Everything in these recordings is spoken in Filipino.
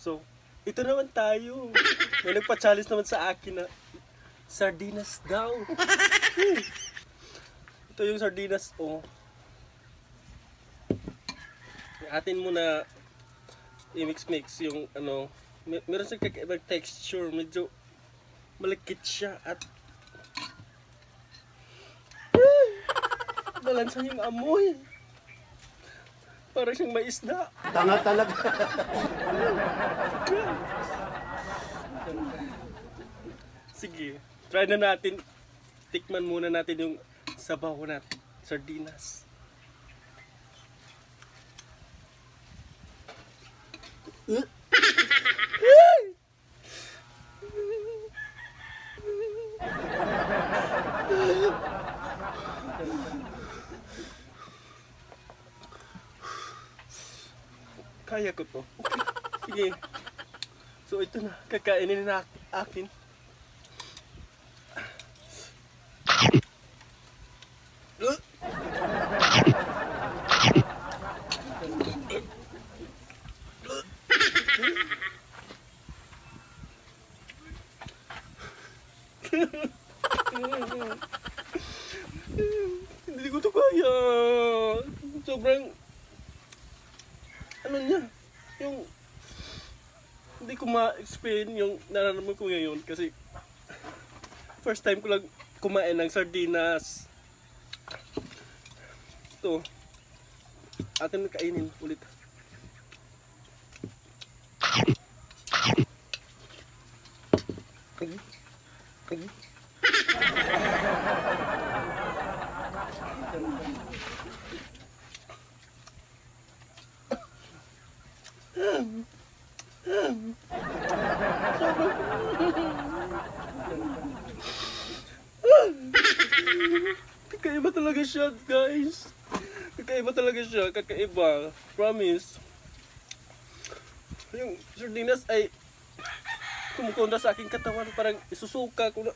So, ito naman tayo. May nagpa-challenge naman sa akin na sardinas daw. Ito yung sardinas, oh. Atin muna i-mix-mix yung ano. Meron siyang kakaibang texture. Medyo malakit siya at balansan yung amoy. Parang siyang may isda. Tanga talaga. Sige, try na natin. Tikman muna natin yung sabaw na sardinas. Kaya ko to. Sige. So ito na, kakainin na akin. Hindi ko to kaya. Sobrang ano niya, yung hindi ko ma-explain yung nararamdaman ko ngayon kasi first time ko lang kumain ng sardinas. Ito, atin kainin ulit. Kakaiba talaga siya, guys. Kakaiba talaga siya, kakaiba. Promise. Yung sardinas ay kumukontra sa aking katawan, parang isusuka ko na.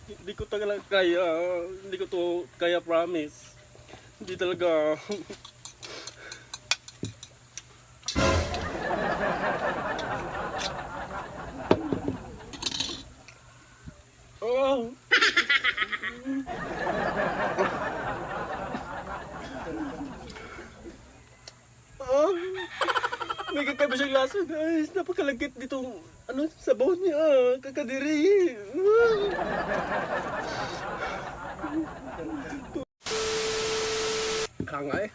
Hindi ko talaga kaya, hindi ko to kaya, promise. Hindi talaga. Oh. Oh. May kakaiba siyang lasa, guys. Napakalagkit ditong ano, sabaw niya. Kakadiri. Hanga eh.